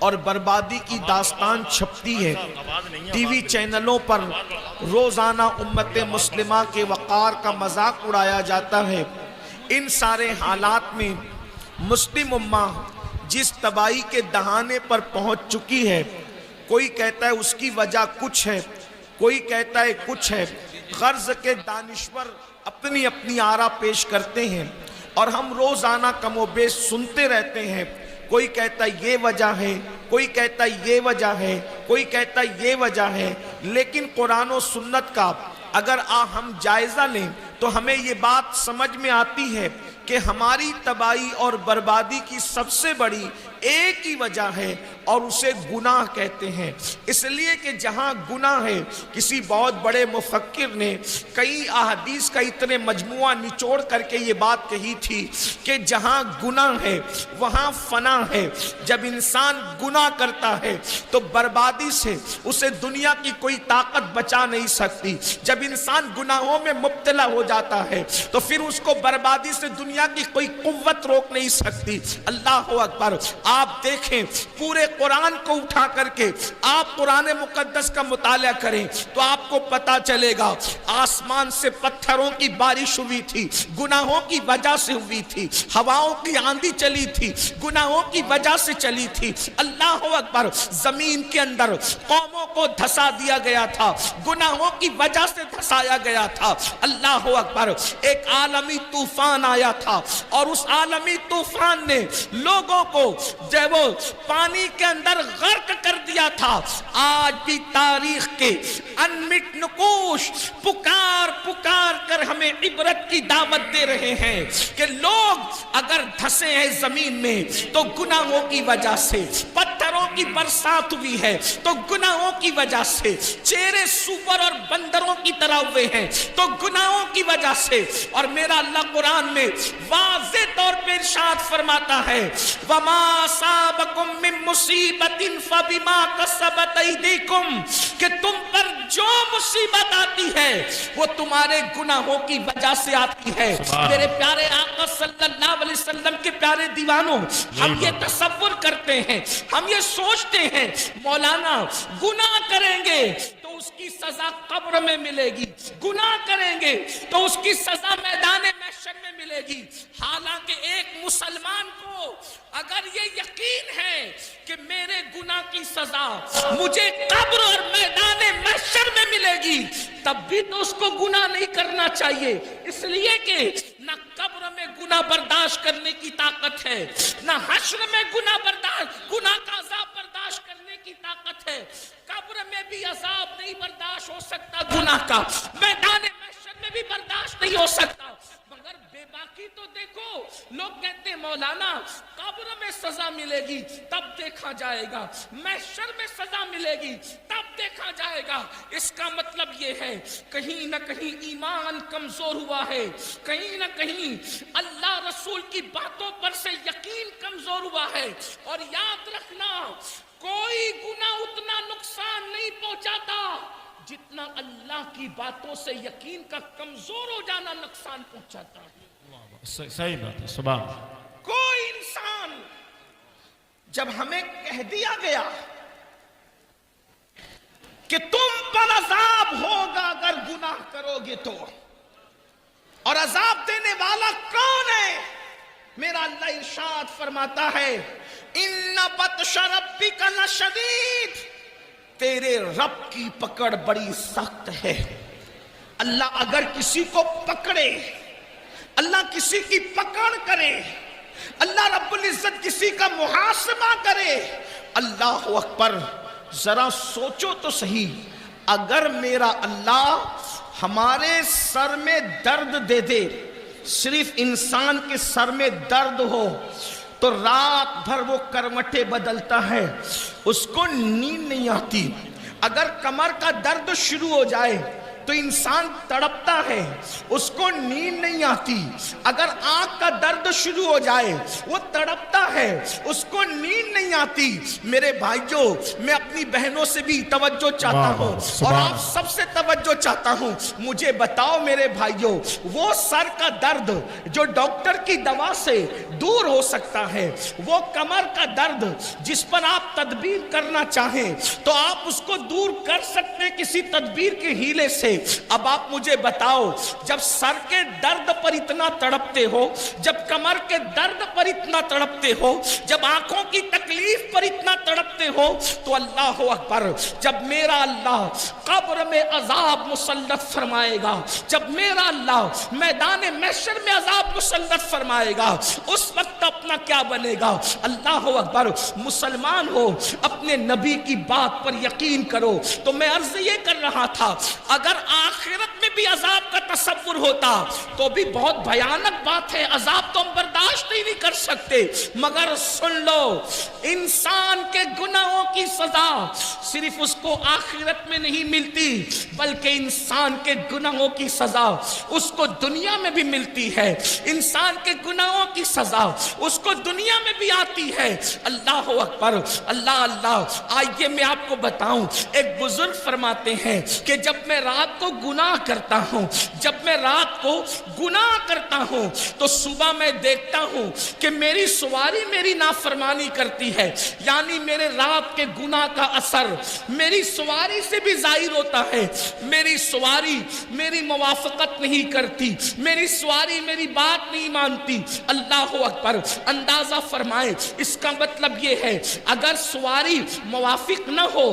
اور بربادی کی داستان چھپتی ہے، ٹی وی چینلوں پر روزانہ امت مسلمہ کے وقار کا مذاق اڑایا جاتا ہے۔ ان سارے حالات میں مسلم امہ جس تباہی کے دہانے پر پہنچ چکی ہے، کوئی کہتا ہے اس کی وجہ کچھ ہے، کوئی کہتا ہے کچھ ہے، غرض کے دانشور اپنی اپنی آرا پیش کرتے ہیں اور ہم روزانہ کم و بیش سنتے رہتے ہیں۔ کوئی کہتا ہے یہ وجہ ہے، کوئی کہتا ہے یہ وجہ ہے، کوئی کہتا ہے یہ وجہ ہے، لیکن قرآن و سنت کا اگر ہم جائزہ لیں تو ہمیں یہ بات سمجھ میں آتی ہے کہ ہماری تباہی اور بربادی کی سب سے بڑی ایک ہی وجہ ہے اور اسے گناہ کہتے ہیں۔ اس لیے کہ جہاں گناہ ہے، کسی بہت بڑے مفکر نے کئی احادیث کا اتنے مجموعہ نچوڑ کر کے یہ بات کہی تھی کہ جہاں گناہ ہے وہاں فنا ہے۔ جب انسان گناہ کرتا ہے تو بربادی سے اسے دنیا کی کوئی طاقت بچا نہیں سکتی۔ جب انسان گناہوں میں مبتلا ہو جاتا ہے تو پھر اس کو بربادی سے دنیا کی کوئی قوت روک نہیں سکتی۔ اللہ اکبر! آپ دیکھیں پورے قرآن کو اٹھا کر کے آپ قرآن مقدس کا مطالعہ کریں تو آپ کو پتا چلے گا آسمان سے پتھروں کی بارش ہوئی تھی، گناہوں کی وجہ سے ہوئی تھی۔ ہواؤں کی آندھی چلی تھی، گناہوں کی وجہ سے چلی تھی۔ اللہ اکبر! زمین کے اندر قوموں کو دھسا دیا گیا تھا، گناہوں کی وجہ سے دھسایا گیا تھا۔ اللہ اکبر! ایک عالمی طوفان آیا تھا اور اس عالمی طوفان نے لوگوں کو جب وہ پانی کے اندر غرق کر دیا تھا۔ آج بھی تاریخ کے انمٹ نقوش پکار پکار کر ہمیں عبرت کی دعوت دے رہے ہیں کہ لوگ اگر دھسے ہیں زمین میں تو گناہوں کی وجہ سے، پتھروں کی برسات ہوئی ہے تو گناہوں کی وجہ سے، چہرے سور اور بندروں کی طرح ہوئے ہیں تو گناہوں کی وجہ سے۔ اور میرا اللہ قرآن میں واضح طور پر ارشاد فرماتا ہے وَمَا أَصَابَكُم مِّن مُّصِيبَةٍ فَبِمَا كَسَبَتْ أَيْدِيكُمْ، کہ تم پر جو مصیبت آتی ہے وہ تمہارے گناہوں کی وجہ سے آتی ہے۔ میرے پیارے آقا صلی اللہ علیہ وسلم کے پیارے دیوانوں، ہم یہ تصور کرتے ہیں، ہم یہ سوچتے ہیں مولانا گناہ کریں گے تو اس کی سزا قبر میں ملے گی، گناہ کریں گے تو اس کی سزا میدان محشر میں ملے گی۔ حالانکہ ایک مسلمان کو اگر یہ یقین ہے کہ میرے گناہ کی سزا مجھے قبر اور میدان محشر میں ملے گی، تب بھی تو اس کو گناہ نہیں کرنا چاہیے، اس لیے کہ نہ قبر میں گناہ برداشت کرنے کی طاقت ہے، نہ حشر میں گناہ کا عذاب برداشت کرنے کی طاقت ہے۔ قبر میں بھی عذاب نہیں برداشت ہو سکتا گناہ کا، میدان محشر میں بھی برداشت نہیں ہو سکتا۔ مگر بے باکی تو دیکھو، لوگ کہتے ہیں مولانا قبر میں سزا ملے گی تب دیکھا جائے گا، محشر میں سزا ملے گی تب دیکھا جائے گا۔ اس کا مطلب یہ ہے کہیں نہ کہیں ایمان کمزور ہوا ہے، کہیں نہ کہیں اللہ رسول کی باتوں پر سے یقین کمزور ہوا ہے۔ اور یاد رکھنا کوئی گناہ اتنا نقصان نہیں پہنچاتا جتنا اللہ کی باتوں سے یقین کا کمزور ہو جانا نقصان پہنچاتا ہے۔ صحیح بات ہے، سبحان۔ کوئی انسان جب ہمیں کہہ دیا گیا کہ تم پر عذاب ہوگا اگر گناہ کرو گے تو، اور عذاب دینے والا کون ہے؟ میرا اللہ ارشاد فرماتا ہے ان بطش ربک لشدید، تیرے رب کی پکڑ بڑی سخت ہے۔ اللہ اگر کسی کو پکڑے، اللہ کسی کی پکڑ کرے، اللہ رب العزت کسی کا محاسبہ کرے، اللہ اکبر! ذرا سوچو تو صحیح، اگر میرا اللہ ہمارے سر میں درد دے دے، صرف انسان کے سر میں درد ہو تو رات بھر وہ کروٹیں بدلتا ہے، اس کو نیند نہیں آتی۔ اگر کمر کا درد شروع ہو جائے تو انسان تڑپتا ہے، اس کو نیند نہیں آتی۔ اگر آنکھ کا درد شروع ہو جائے وہ تڑپتا ہے، اس کو نیند نہیں آتی۔ میرے بھائیوں، میں اپنی بہنوں سے بھی توجہ چاہتا ہوں اور آپ سب سے توجہ چاہتا ہوں۔ مجھے بتاؤ میرے بھائیوں، وہ سر کا درد جو ڈاکٹر کی دوا سے دور ہو سکتا ہے، وہ کمر کا درد جس پر آپ تدبیر کرنا چاہیں تو آپ اس کو دور کر سکتے کسی تدبیر کے ہیلے سے۔ اب آپ مجھے بتاؤ، جب سر کے درد پر اتنا تڑپتے ہو، جب کمر کے درد پر اتنا تڑپتے ہو، جب آنکھوں کی تکلیف پر اتنا تڑپتے ہو، تو اللہ اکبر، جب میرا اللہ قبر میں عذاب مسلط فرمائے گا، جب میرا اللہ میدان محشر میں عذاب مسلط فرمائے گا، اس وقت اپنا کیا بنے گا؟ اللہ اکبر۔ مسلمان ہو، اپنے نبی کی بات پر یقین کرو۔ تو میں عرض یہ کر رہا تھا، اگر آخرت میں بھی عذاب کا تصور ہوتا تو بھی بہت بھیانک بات ہے، عذاب تو ہم برداشت ہی نہیں کر سکتے۔ مگر سن لو، انسان کے گناہوں کی سزا صرف اس کو آخرت میں نہیں ملتی، بلکہ انسان کے گناہوں کی سزا اس کو دنیا میں بھی ملتی ہے۔ انسان کے گناہوں کی سزا اس کو دنیا میں بھی آتی ہے۔ اللہ اکبر، اللہ اللہ۔ آئیے میں آپ کو بتاؤں، ایک بزرگ فرماتے ہیں کہ جب میں رات کو گناہ کرتا ہوں، جب میں رات کو گناہ کرتا ہوں تو صبح میں دیکھتا ہوں کہ میری سواری میری نافرمانی کرتی ہے، یعنی میرے رات کے گناہ کا اثر میری سواری سے بھی ظاہر ہوتا ہے۔ میری سواری میری موافقت نہیں کرتی، میری سواری میری بات نہیں مانتی۔ اللہ اکبر۔ اندازہ فرمائے، اس کا مطلب یہ ہے اگر سواری موافق نہ ہو